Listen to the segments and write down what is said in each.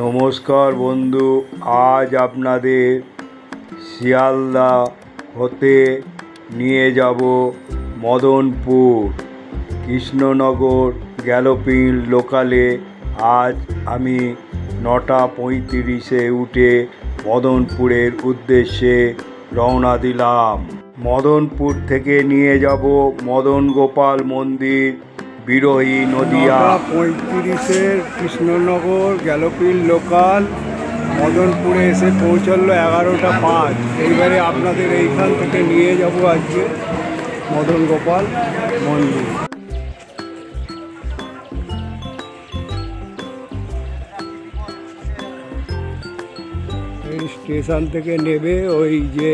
নমস্কার বন্ধু, আজ আপনাদের শিয়ালদা হতে নিয়ে যাব মদনপুর কৃষ্ণনগর গ্যালোপিন লোকালে। আজ আমি 9:35-এ উঠে মদনপুরের উদ্দেশ্যে রওনা দিলাম। মদনপুর থেকে নিয়ে যাব মদন গোপাল মন্দির, বিরোহী, নদিয়া। 9:35-এর কৃষ্ণনগর গ্যালোপিন লোকাল মদনপুরে এসে পৌঁছালো 11:05। এইবারে আপনাদের এইখান থেকে নিয়ে যাব আজকে মদন গোপাল মন্দির। এই স্টেশন থেকে নেবে ওই যে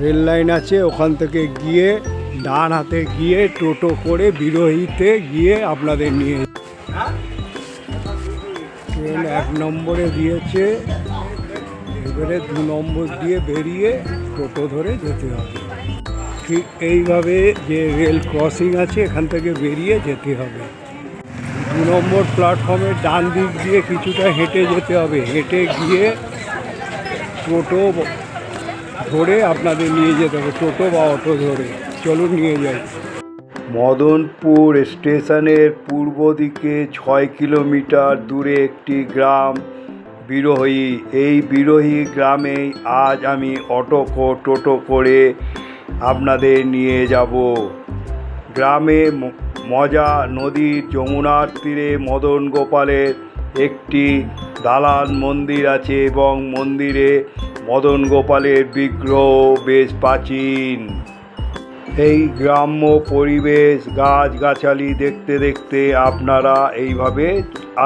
রেল লাইন আছে, ওখান থেকে গিয়ে ডান হাতে গিয়ে টোটো করে বিরোহীতে গিয়ে আপনাদের নিয়ে ট্রেন 1 নম্বরে দিয়েছে। এবারে 2 নম্বর দিয়ে বেরিয়ে টোটো ধরে যেতে হবে। ঠিক এইভাবে যে রেল ক্রসিং আছে এখান থেকে বেরিয়ে যেতে হবে। 2 নম্বর প্ল্যাটফর্মের ডান দিক দিয়ে কিছুটা হেঁটে যেতে হবে। হেঁটে গিয়ে টোটো ধরে আপনাদের নিয়ে যেতে হবে, টোটো বা অটো ধরে। চলুন নিয়ে যাই। মদনপুর স্টেশনের পূর্ব দিকে 6 কিলোমিটার দূরে একটি গ্রাম বিরোহী। এই বিরোহী গ্রামেই আজ আমি টোটো করে আপনাদের নিয়ে যাব। গ্রামে মজা নদীর যমুনার তীরে মদন গোপালের একটি দালান মন্দির আছে এবং মন্দিরে মদন গোপালের বিগ্রহ বেশ প্রাচীন। এই গ্রাম্য পরিবেশ, গাছগাছালি দেখতে দেখতে আপনারা এইভাবে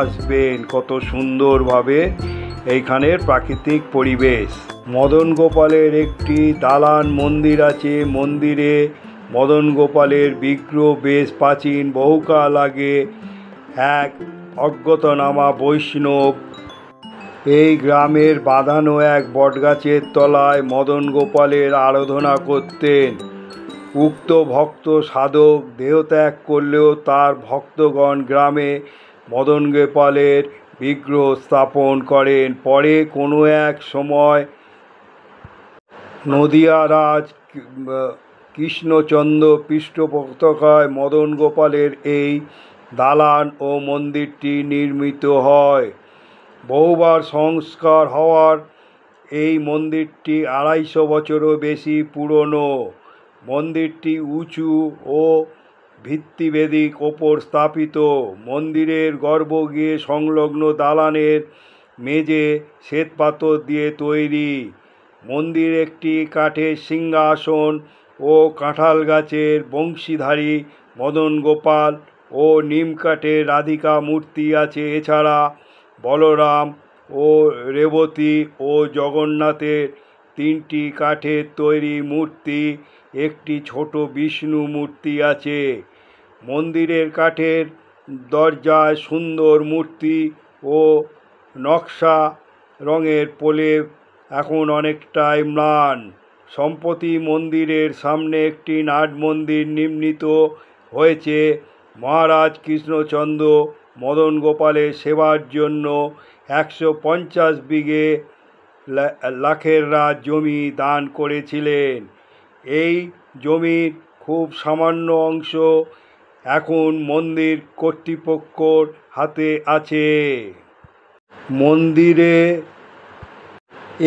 আসবেন। কত সুন্দরভাবে এইখানের প্রাকৃতিক পরিবেশ। মদন গোপালের একটি দালান মন্দির আছে। মন্দিরে মদন গোপালের বিগ্রহ বেশ প্রাচীন। বহুকাল আগে এক অজ্ঞাতনামা বৈষ্ণব এই গ্রামের বাঁধানো এক বটগাছের তলায় মদন গোপালের আরাধনা করতেন। উক্ত ভক্ত সাধক দেহত্যাগ করলেও তার ভক্তগণ গ্রামে মদন গোপালের বিগ্রহ স্থাপন করেন। পরে কোনো এক সময় নদিয়া রাজ কৃষ্ণচন্দ্র পৃষ্ঠপোষকতায় মদন গোপালের এই দালান ও মন্দিরটি নির্মিত হয়। বহুবার সংস্কার হওয়ার এই মন্দিরটি 250 বছরও বেশি পুরনো। মন্দিরটি উঁচু ও ভিত্তিবেদির ওপর স্থাপিত। মন্দিরের গর্ভগৃহে সংলগ্ন দালানের মেঝে শ্বেতপাথর দিয়ে তৈরি। মন্দিরে একটি কাঠের সিংহাসন ও কাঁঠাল গাছের বংশীধারী মদন গোপাল ও নিম কাঠের রাধিকা মূর্তি আছে। এছাড়া বলরাম ও রেবতী ও জগন্নাথের 3টি কাঠের তৈরি মূর্তি, একটি ছোট বিষ্ণু মূর্তি আছে। মন্দিরের কাঠের দরজায় সুন্দর মূর্তি ও নকশা রঙের প্রলেপ এখন অনেকটাই ম্লান। সম্প্রতি মন্দিরের সামনে একটি নাট মন্দির নির্মিত হয়েছে। মহারাজ কৃষ্ণচন্দ্র মদন গোপালের সেবার জন্য 150 বিঘে লাখেররা জমি দান করেছিলেন। এই জমির খুব সামান্য অংশ এখন মন্দির কর্তৃপক্ষর হাতে আছে। মন্দিরে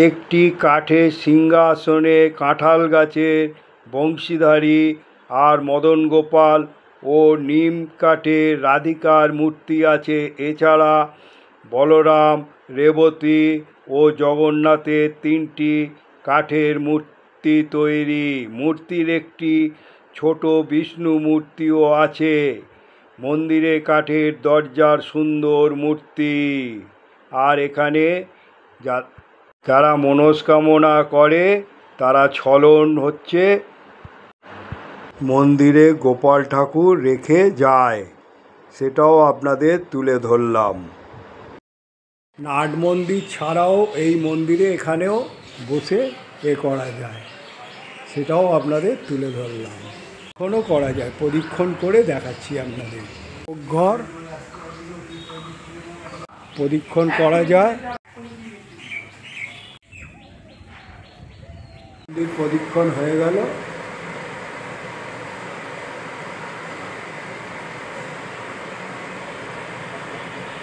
একটি কাঠের সিংহাসনে কাঁঠাল গাছের বংশীধারী আর মদন গোপাল ও নিম কাঠের রাধিকার মূর্তি আছে। এছাড়া বলরাম, রেবতী ও জগন্নাথের 3টি কাঠের মূর্তি তৈরি। মূর্তির একটি ছোট বিষ্ণু মূর্তিও আছে। মন্দিরে কাঠের দরজার সুন্দর মূর্তি। আর এখানে যারা মনস্কামনা করে তারা ছলন হচ্ছে মন্দিরে গোপাল ঠাকুর রেখে যায়, সেটাও আপনাদের তুলে ধরলাম। নাট মন্দির ছাড়াও এই মন্দিরে এখানেও বসে করা যায়, সেটাও আপনাদের তুলে ধরলাম। এখনও করা যায়, পরীক্ষণ করে দেখাচ্ছি আপনাদের। ঘর প্রদক্ষিণ করা যায়। মন্দির প্রদক্ষিণ হয়ে গেল।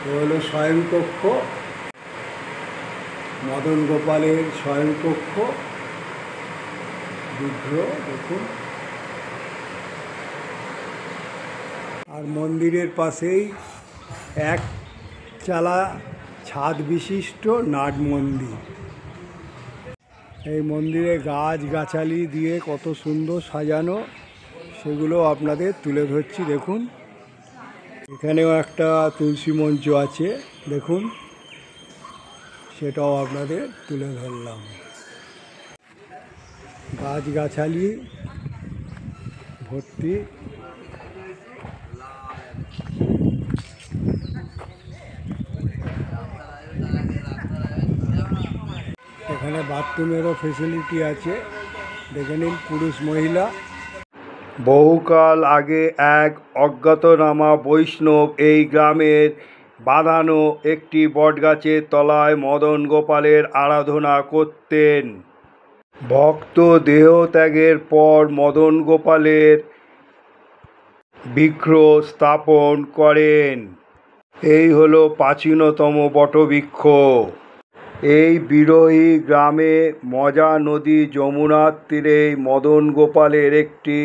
এ হলো শয়নকক্ষ, মদন গোপালের শয়নকক্ষ বিগ্রহ দেখুন। আর মন্দিরের পাশেই এক চালা ছাদ বিশিষ্ট নাট মন্দির। এই মন্দিরে গাছগাছালি দিয়ে কত সুন্দর সাজানো, সেগুলো আপনাদের তুলে ধরছি দেখুন। এখানেও একটা তুলসী মঞ্চ আছে দেখুন, সেটাও আপনাদের তুলে ধরলাম। গাছগাছালি ভর্তি। এখানে বাথরুমেরও ফেসিলিটি আছে, দেখে নিন, পুরুষ মহিলা। বহুকাল আগে এক অজ্ঞাতনামা বৈষ্ণব এই গ্রামের বাঁধানো একটি বটগাছের তলায় মদন গোপালের আরাধনা করতেন। ভক্ত দেহত্যাগের পর মদন গোপালের বিগ্রহ স্থাপন করেন। এই হলো প্রাচীনতম বটবৃক্ষ। এই বিরোহী গ্রামে মজা নদী যমুনার তীরে মদন গোপালের একটি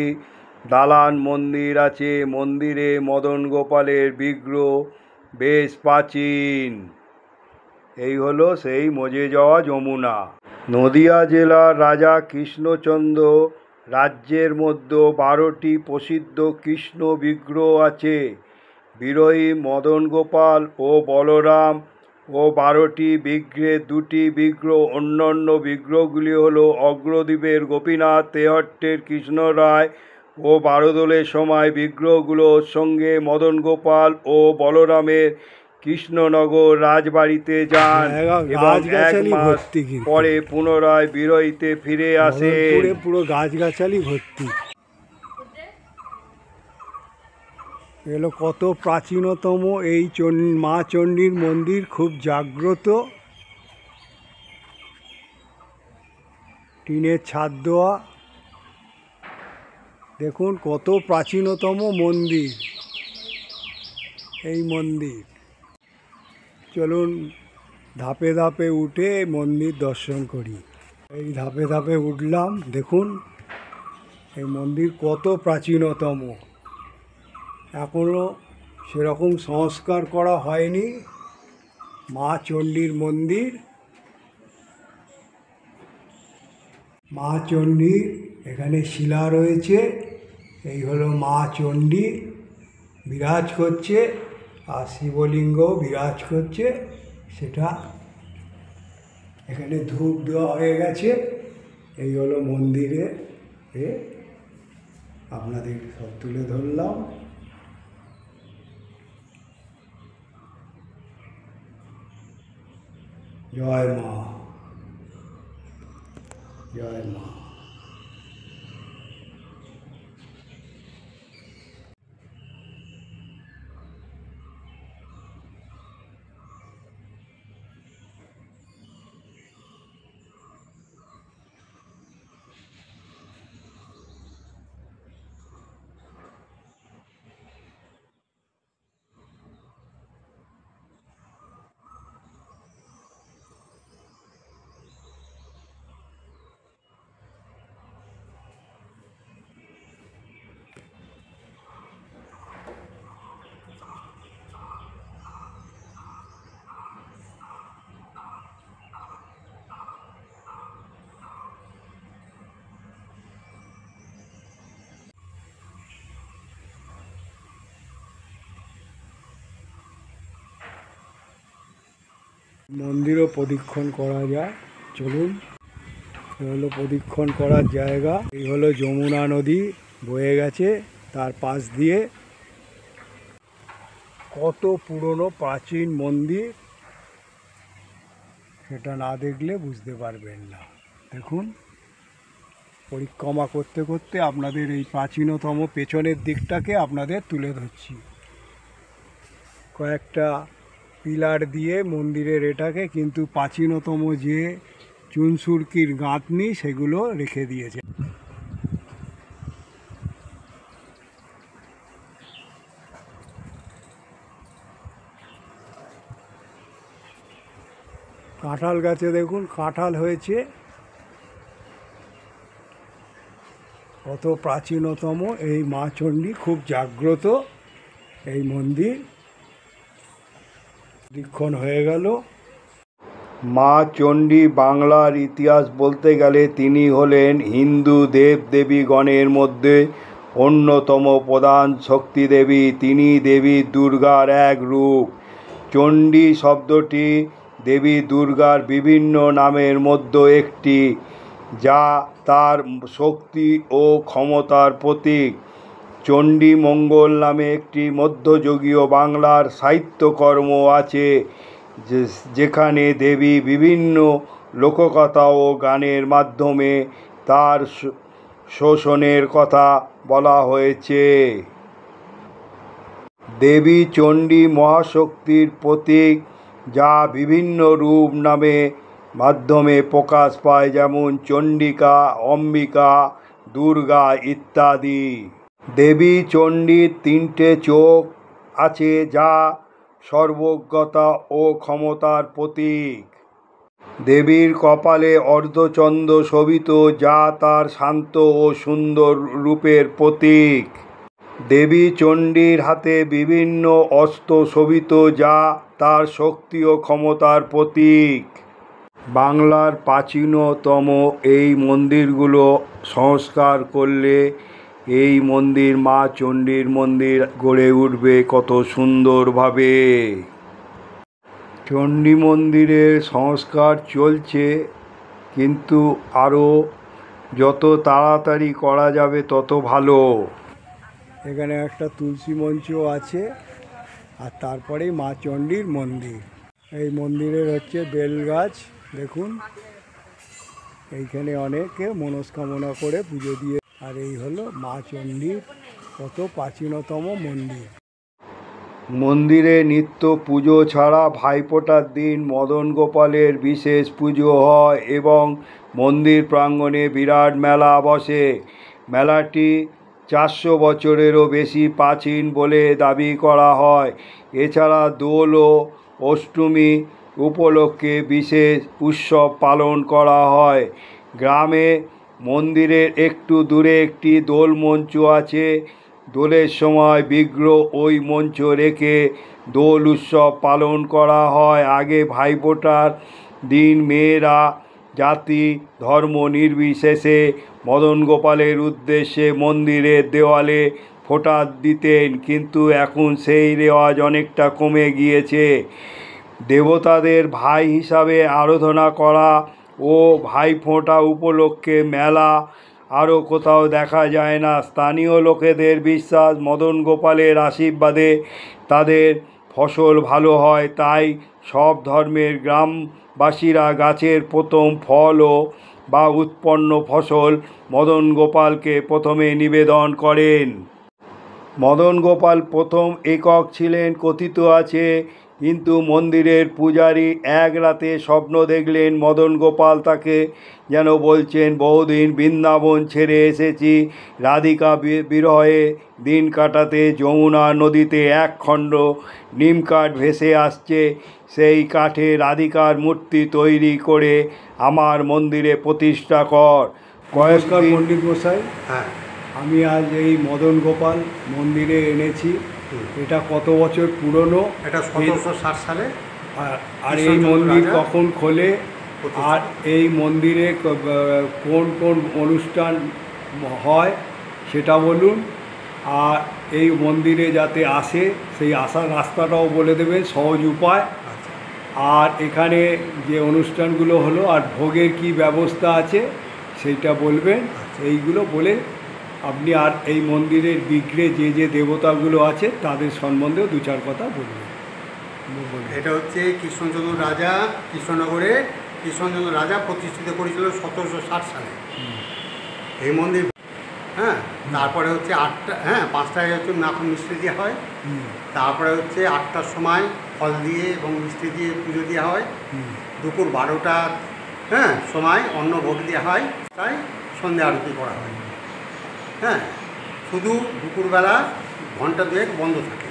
দালান মন্দির আছে। মন্দিরে মদন গোপালের বিগ্রহ বেশ প্রাচীন। এই হলো সেই মজে যাওয়া যমুনা। নদিয়া জেলার রাজা কৃষ্ণচন্দ্র রাজ্যের মধ্যে 12টি প্রসিদ্ধ কৃষ্ণ বিগ্রহ আছে। বিরোহী মদন গোপাল ও বলরাম ও 12টি বিগ্রহের 2টি বিগ্রহ। অন্যান্য বিগ্রহগুলি হল অগ্রদ্বীপের গোপীনাথ, তেহট্টের কৃষ্ণরায় ও বারোদলের সময় বিগ্রহগুলোর সঙ্গে মদন গোপাল ও বলরামের কৃষ্ণনগর রাজবাড়িতে যান এবং 1 মাস পরে পুনরায় বিরোহীতে ফিরে আসেন। পুরো গাছগাছালি ভর্তি। এলো কত প্রাচীনতম এই মা চণ্ডীর মন্দির, খুব জাগ্রত, টিনের ছাদ দেওয়া। দেখুন কত প্রাচীনতম মন্দির এই মন্দির। চলুন ধাপে ধাপে উঠে মন্দির দর্শন করি। এই ধাপে ধাপে উঠলাম, দেখুন এই মন্দির কত প্রাচীনতম। এখনও সেরকম সংস্কার করা হয়নি। মা চণ্ডীর মন্দির, মা চণ্ডী এখানে শিলা রয়েছে। এই হলো মা চণ্ডী বিরাজ করছে, আর শিবলিঙ্গ বিরাজ করছে। সেটা এখানে ধূপ দেওয়া হয়ে গেছে। এই হলো মন্দিরে আপনাদের সব তুলে ধরলাম। জয় মা, জয় মা। মন্দিরও প্রদক্ষিণ করা যায়, চলুন। এই হলো প্রদক্ষিণ করার জায়গা। এই হলো যমুনা নদী বয়ে গেছে তার পাশ দিয়ে। কত পুরনো প্রাচীন মন্দির, সেটা না দেখলে বুঝতে পারবেন না। দেখুন পরিক্রমা করতে করতে আপনাদের এই প্রাচীনতম পেছনের দিকটাকে আপনাদের তুলে ধরছি। কয়েকটা পিলার দিয়ে মন্দিরের এটাকে কিন্তু প্রাচীনতম যে চুনসুরকির গাঁথনি সেগুলো রেখে দিয়েছে। কাঁঠাল গাছে দেখুন কাঁঠাল হয়েছে, কত প্রাচীনতম এই মা চণ্ডী, খুব জাগ্রত এই মন্দির। দীক্ষণ হয়ে গেল। মা চণ্ডী বাংলার ইতিহাস বলতে গেলে তিনি হলেন হিন্দু দেব দেবীগণের মধ্যে অন্যতম প্রধান শক্তিদেবী। তিনি দেবী দুর্গার এক রূপ। চণ্ডী শব্দটি দেবী দুর্গার বিভিন্ন নামের মধ্যে একটি, যা তার শক্তি ও ক্ষমতার প্রতীক। চণ্ডী মঙ্গল নামে একটি মধ্যযুগীয় বাংলার সাহিত্যকর্ম আছে, যেখানে দেবী বিভিন্ন লোককথা ও গানের মাধ্যমে তার শোষণের কথা বলা হয়েছে। দেবী চণ্ডী মহাশক্তির প্রতীক, যা বিভিন্ন রূপ নামে মাধ্যমে প্রকাশ পায়, যেমন চণ্ডিকা, অম্বিকা, দুর্গা ইত্যাদি। দেবী চণ্ডীর 3টে চোখ আছে, যা সর্বজ্ঞতা ও ক্ষমতার প্রতীক। দেবীর কপালে অর্ধচন্দ্র শোভিত, যা তার শান্ত ও সুন্দর রূপের প্রতীক। দেবী চণ্ডীর হাতে বিভিন্ন অস্ত্র শোভিত, যা তার শক্তি ও ক্ষমতার প্রতীক। বাংলার প্রাচীনতম এই মন্দিরগুলো সংস্কার করলে এই মন্দির, মা চণ্ডীর মন্দির, গড়ে উঠবে কত সুন্দরভাবে। চণ্ডী মন্দিরের সংস্কার চলছে, কিন্তু আরও যত তাড়াতাড়ি করা যাবে তত ভালো। এখানে একটা তুলসী মঞ্চ আছে, আর তারপরেই মা চণ্ডীর মন্দির। এই মন্দিরের হচ্ছে বেল গাছ, দেখুন এইখানে অনেকে মনস্কামনা করে পুজো দিয়ে। আর এই হলো মা চণ্ডীর কত প্রাচীনতম মন্দির। মন্দিরে নিত্য পুজো ছাড়া ভাইফোঁটার দিন মদন গোপালের বিশেষ পুজো হয় এবং মন্দির প্রাঙ্গণে বিরাট মেলা বসে। মেলাটি 400 বছরেরও বেশি প্রাচীন বলে দাবি করা হয়। এছাড়া দোল ও অষ্টমী উপলক্ষে বিশেষ উৎসব পালন করা হয়। গ্রামে মন্দিরের একটু দূরে একটি দোল মঞ্চ আছে। দোলের সময় বিগ্রহ ওই মঞ্চ রেখে দোল উৎসব পালন করা হয়। আগে ভাইফোঁটার দিন মেয়েরা জাতি ধর্ম নির্বিশেষে মদন গোপালের উদ্দেশ্যে মন্দিরের দেওয়ালে ফোঁটা দিতেন, কিন্তু এখন সেই রেওয়াজ অনেকটা কমে গিয়েছে। দেবতাদের ভাই হিসাবে আরাধনা করা ও ভাইফোঁটা উপলক্ষে মেলা আরও কোথাও দেখা যায় না। স্থানীয় লোকেদের বিশ্বাস, মদন গোপালের আশীর্বাদে তাদের ফসল ভালো হয়, তাই সব ধর্মের গ্রামবাসীরা গাছের প্রথম ফল ও বা উৎপন্ন ফসল মদন গোপালকে প্রথমে নিবেদন করেন। মদন গোপাল প্রথম একক ছিলেন কথিত আছে, কিন্তু মন্দিরের পূজারী এক রাতে স্বপ্ন দেখলেন মদন গোপাল তাকে যেন বলছেন, বহুদিন বৃন্দাবন ছেড়ে এসেছি রাধিকা বিরহে দিন কাটাতে। যমুনা নদীতে এক খণ্ড নিম কাঠ ভেসে আসছে, সেই কাঠে রাধিকার মূর্তি তৈরি করে আমার মন্দিরে প্রতিষ্ঠা কর। নমস্কার পণ্ডিত মশাই, হ্যাঁ, আমি আজ এই মদন গোপাল মন্দিরে এনেছি। এটা কত বছর পুরনো? এটা 1760 সালে। আর এই মন্দির কখন খোলে? আর এই মন্দিরে কোন কোন অনুষ্ঠান হয় সেটা বলুন। আর এই মন্দিরে যাতে আসে সেই আসার রাস্তাটাও বলে দেবেন, সহজ উপায়। আর এখানে যে অনুষ্ঠানগুলো হলো আর ভোগের কি ব্যবস্থা আছে সেইটা বলবেন। এইগুলো বলে আপনি আর এই মন্দিরের বিগ্রহে যে যে দেবতাগুলো আছে তাদের সম্বন্ধেও 2-4 কথা বলবেন। এটা হচ্ছে কৃষ্ণচন্দ্র রাজা, কৃষ্ণনগরে কৃষ্ণচন্দ্র রাজা প্রতিষ্ঠিত করেছিল 1760 সালে এই মন্দির। হ্যাঁ, তারপরে হচ্ছে 5টায় হচ্ছে মাখন মিষ্টি দেওয়া হয়। তারপরে হচ্ছে 8টার সময় ফল দিয়ে এবং মিষ্টি দিয়ে পুজো দেওয়া হয়। দুপুর 12টা সময় অন্ন ভোগ দেওয়া হয়, তাই সন্ধ্যা আরতি করা হয়। হ্যাঁ, শুধু দুপুরবেলা ঘন্টা দুয়েক বন্ধ থাকে।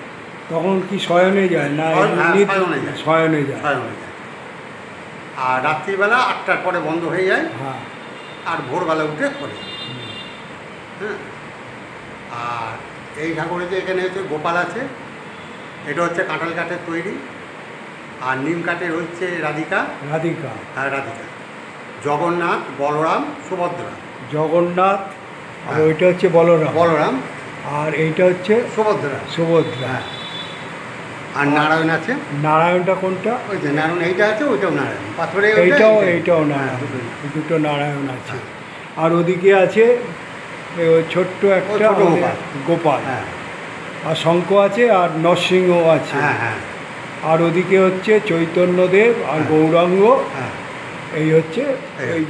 তখন কি শয়নে যায় না? শয়নে যায়, শয়নে যায়। শয়নে যায়। আর রাত্রিবেলা 8টার পরে বন্ধ হয়ে যায়। হ্যাঁ, আর ভোরবেলা উঠে করে। হ্যাঁ, আর এই ঠাকুরের যে এখানে হচ্ছে গোপাল আছে, এটা হচ্ছে কাঁঠাল কাঠের তৈরি, আর নিম কাঠের হচ্ছে রাধিকা। রাধিকা, হ্যাঁ রাধিকা। জগন্নাথ, বলরাম, সুভদ্রা। জগন্নাথ, আর ওইটা হচ্ছে বলরাম। বলরাম, আর এইটা হচ্ছে সুভদ্রা। সুভদ্রা। হ্যাঁ, আর নারায়ণ আছে। নারায়ণটা কোনটা? ওই যে নারায়ণ, এইটা আছে, ওইটাও নারায়ণ পাথরে। এইটাও নারায়ণ, দুটো নারায়ণ আছে। আর ওদিকে আছে ওই ছোট্ট একটা গোপাল। হ্যাঁ, আর শঙ্খ আছে, আর নরসিংহ আছে। হ্যাঁ হ্যাঁ। আর ওদিকে হচ্ছে চৈতন্যদেব আর গৌরাঙ্গ। হ্যাঁ, এই হচ্ছে এই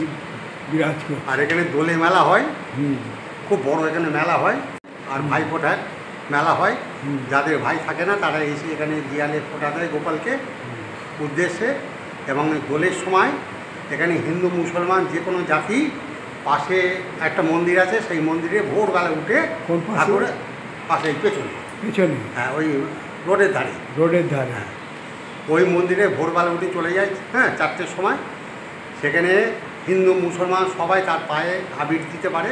বিরাজ করছে। আর এখানে দোলে মেলা হয়, খুব বড় এখানে মেলা হয়। আর ভাই ফোটার মেলা হয়। যাদের ভাই থাকে না তারা এসে এখানে দিয়ালে ফোটা দেয় গোপালকে উদ্দেশ্যে। এবং দোলের সময় এখানে হিন্দু মুসলমান যে কোনো জাতি, পাশে একটা মন্দির আছে, সেই মন্দিরে ভোরবেলা উঠে ঠাকুরের পাশে পেছনে পিছনে, হ্যাঁ ওই রোডের ধারে, রোডের ধারে ওই মন্দিরে ভোরবেলা উঠে চলে যায়। হ্যাঁ, 4টের সময় সেখানে হিন্দু মুসলমান সবাই তার পায়ে আবির দিতে পারে,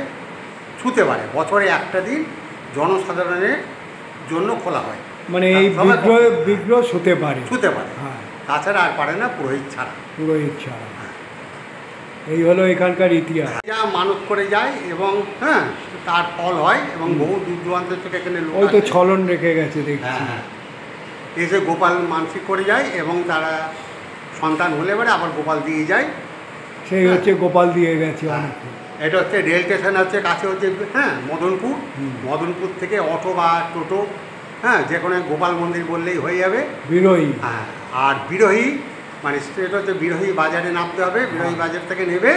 ছুঁতে পারে। বছরে একটা দিন জনসাধারণের জন্য খোলা হয়। মানে এই বিগ্রহ ছুঁতে পারে, ছুঁতে পারে। হ্যাঁ, তাছাড়া আর পারে না, পুরোহিত ছাড়া। পুরোহিত ছাড়া। এই হলো এখানকার ইতিহাস। যা মানত করে যায় এবং তার ফল হয়। এবং বহু দূর দূরান্ত থেকে এখানে লোক ওই তো আসে। ছলন রেখে গেছে দেখছি। হ্যাঁ, এসে গোপাল মানসিক করে যায় এবং তারা সন্তান হলে পরে আবার গোপাল দিয়ে যায়। সেই হচ্ছে গোপাল দিয়ে গেছে হ্যাঁ। অনেকে। এটা হচ্ছে রেল স্টেশন, হচ্ছে কাছে হচ্ছে মদনপুর। মদনপুর থেকে অটো বা টোটো, যে কোনো গোপাল মন্দির বললেই হয়ে যাবে। বিরোহী। হ্যাঁ, আর বিরোহী মানে স্ট্রেট হচ্ছে বিরোহী বাজারে নামতে হবে। বিরোহী বাজার থেকে নেবে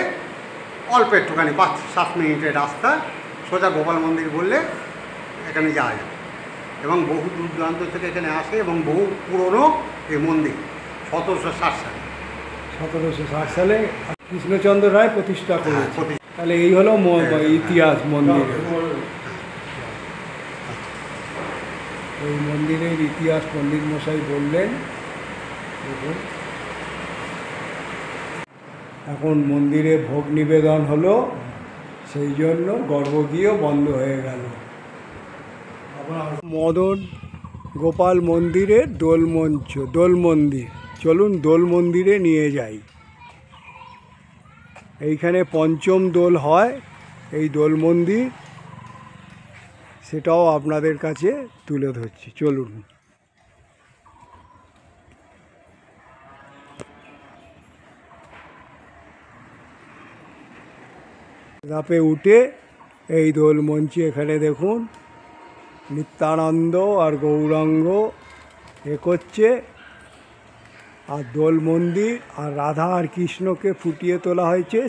অল্প একটুখানি 5-7 মিনিটের রাস্তা, সোজা গোপাল মন্দির বললে এখানে যাওয়া যাবে। এবং বহু দূর দূরান্ত থেকে এখানে আসে এবং বহু পুরনো এই মন্দির, 1760 সালে। 1760 সালে কৃষ্ণচন্দ্র রায় প্রতিষ্ঠা করেছে। প্রতিষ্ঠা। তাহলে এই হলো ইতিহাস মন্দিরের। এই মন্দিরের ইতিহাস পণ্ডিত মশাই বললেন। দেখুন, এখন মন্দিরে ভোগ নিবেদন হলো, সেই জন্য গর্ভগৃহ বন্ধ হয়ে গেল। মদন গোপাল মন্দিরের দোল মন্দির। চলুন দোল মন্দিরে নিয়ে যাই। এইখানে পঞ্চম দোল হয়, এই দোল মন্দির, সেটাও আপনাদের কাছে তুলে ধরছি। চলুন। ধাপে উঠে এই দোল মঞ্চে এখানে দেখুন নিত্যানন্দ আর গৌরাঙ্গ করছে, আর দোল মন্দির আর রাধা আর কৃষ্ণকে ফুটিয়ে তোলা হয়েছে।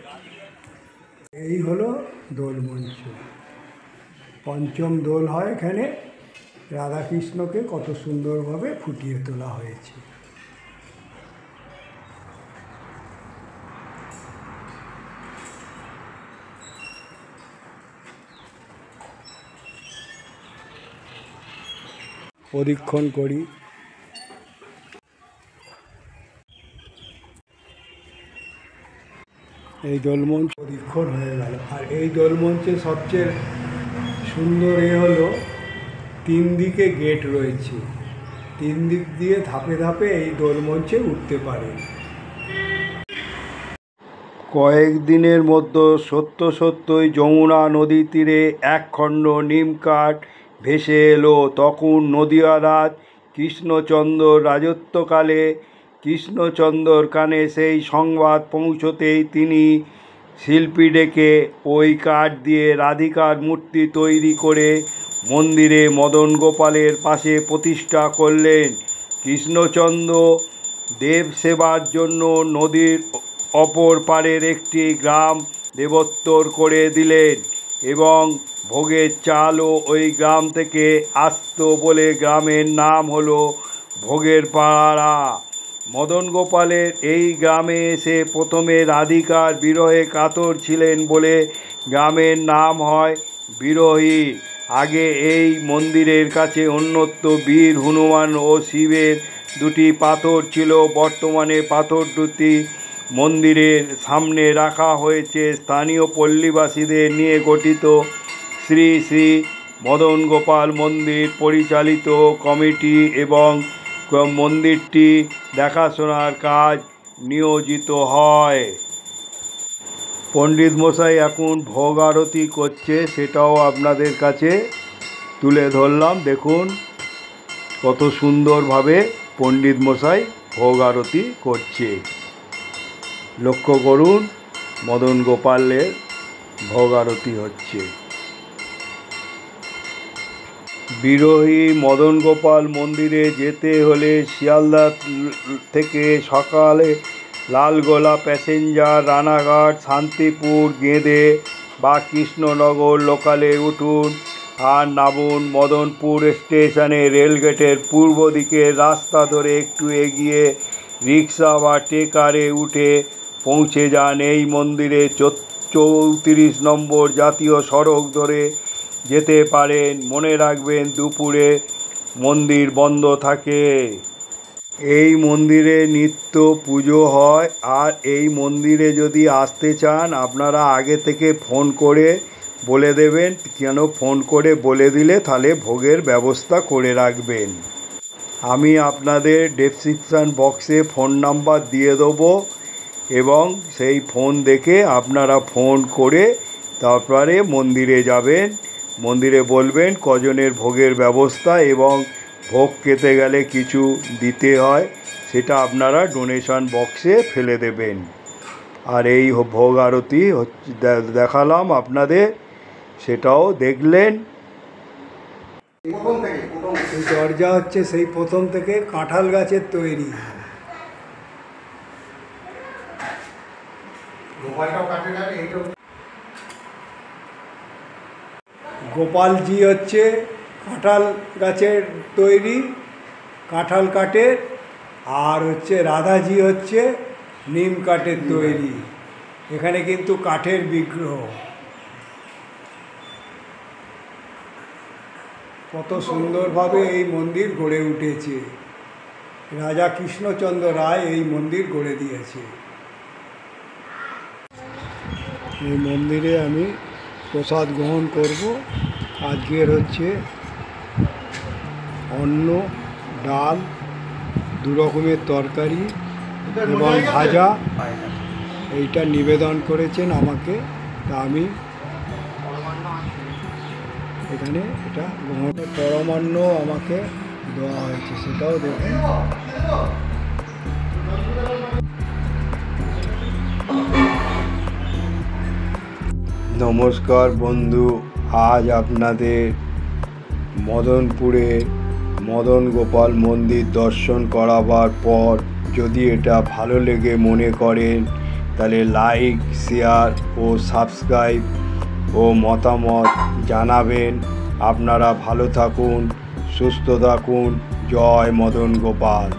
এই হলো দোল মঞ্চ, পঞ্চম দোল হয় এখানে। রাধা কৃষ্ণকে কত সুন্দরভাবে ফুটিয়ে তোলা হয়েছে। পরীক্ষণ করি। এই দোলমঞ্চ পরীক্ষণ হয়ে গেল। আর এই দোলমঞ্চে সবচেয়ে সুন্দর হলো 3 দিকে গেট রয়েছে। 3 দিক দিয়ে ধাপে ধাপে এই দোলমঞ্চে উঠতে পারে। কয়েকদিনের মধ্যে সত্যই যমুনা নদীর তীরে একখণ্ড নিম কাঠ ভেসে এলো। তখন নদিয়ারাজ কৃষ্ণচন্দ্র রাজত্বকালে কৃষ্ণচন্দ্রর কানে সেই সংবাদ পৌঁছতেই তিনি শিল্পী ডেকে ওই কাঠ দিয়ে রাধিকার মূর্তি তৈরি করে মন্দিরে মদন গোপালের পাশে প্রতিষ্ঠা করলেন। কৃষ্ণচন্দ্র দেব সেবার জন্য নদীর অপর পাড়ের একটি গ্রাম দেবোত্তর করে দিলেন এবং ভোগের চালও ওই গ্রাম থেকে আসত বলে গ্রামের নাম হলো ভোগের পাড়া। মদন গোপালের এই গ্রামে এসে প্রথমে রাধিকার বিরহে কাতর ছিলেন বলে গ্রামের নাম হয় বিরহী। আগে এই মন্দিরের কাছে অন্যত্র বীর হনুমান ও শিবের দুটি পাথর ছিল। বর্তমানে পাথর দুটি মন্দিরের সামনে রাখা হয়েছে। স্থানীয় পল্লীবাসীদের নিয়ে গঠিত শ্রী শ্রী মদন গোপাল মন্দির পরিচালিত কমিটি এবং মন্দিরটি দেখাশোনার কাজ নিয়োজিত হয়। পণ্ডিত মশাই এখন ভোগ আরতি করছে, সেটাও আপনাদের কাছে তুলে ধরলাম। দেখুন কত সুন্দরভাবে পণ্ডিত মশাই ভোগ আরতি করছে। লক্ষ্য করুন, মদন গোপালের ভোগ আরতি হচ্ছে। বিরহী মদন গোপাল মন্দিরে যেতে হলে শিয়ালদা থেকে সকালে লালগোলা প্যাসেঞ্জার রানাঘাট, শান্তিপুর, গেদে বা কৃষ্ণনগর লোকালে উঠুন আর নামুন মদনপুর স্টেশনে। রেলগেটের পূর্ব দিকের রাস্তা ধরে একটু এগিয়ে রিক্সা বা ট্রেকারে উঠে পৌঁছে যান এই মন্দিরে। 34 নম্বর জাতীয় সড়ক ধরে যেতে পারেন। মনে রাখবেন দুপুরে মন্দির বন্ধ থাকে। এই মন্দিরে নিত্য পুজো হয়। আর এই মন্দিরে যদি আসতে চান আপনারা আগে থেকে ফোন করে বলে দেবেন, কেন ফোন করে বলে দিলে তাহলে ভোগের ব্যবস্থা করে রাখবেন। আমি আপনাদের ডেসক্রিপশান বক্সে ফোন নাম্বার দিয়ে দেবো এবং সেই ফোন দেখে আপনারা ফোন করে তারপরে মন্দিরে যাবেন। মন্দিরে বলবেন কজনের ভোগের ব্যবস্থা এবং ভোগ খেতে গেলে কিছু দিতে হয়, সেটা আপনারা ডোনেশন বক্সে ফেলে দেবেন। আর এই ভোগ আরতি দেখালাম আপনাদের, সেটাও দেখলেন। এই দরজা হচ্ছে সেই প্রথম থেকে কাঁঠাল গাছের তৈরি। গোপালজি হচ্ছে কাঁঠাল গাছের তৈরি, কাঁঠাল কাঠের। আর হচ্ছে রাধাজি হচ্ছে নিম কাঠের তৈরি। এখানে কিন্তু কাঠের বিগ্রহ। কত সুন্দরভাবে এই মন্দির গড়ে উঠেছে। রাজা কৃষ্ণচন্দ্র রায় এই মন্দির গড়ে দিয়েছে। এই মন্দিরে আমি প্রসাদ গ্রহণ করব। আজকের হচ্ছে অন্ন, ডাল, 2 রকমের তরকারি এবং ভাজা। এইটা নিবেদন করেছেন আমাকে, তা আমি এখানে এটা গ্রহণ। পরমান্ন আমাকে দেওয়া হয়েছে, সেটাও দেখুন। নমস্কার বন্ধু, আজ আপনাদের মদনপুরে মদন গোপাল মন্দির দর্শন করাবার পর যদি এটা ভালো লেগে মনে করেন তাহলে লাইক, শেয়ার ও সাবস্ক্রাইব ও মতামত জানাবেন। আপনারা ভালো থাকুন, সুস্থ থাকুন। জয় মদন গোপাল।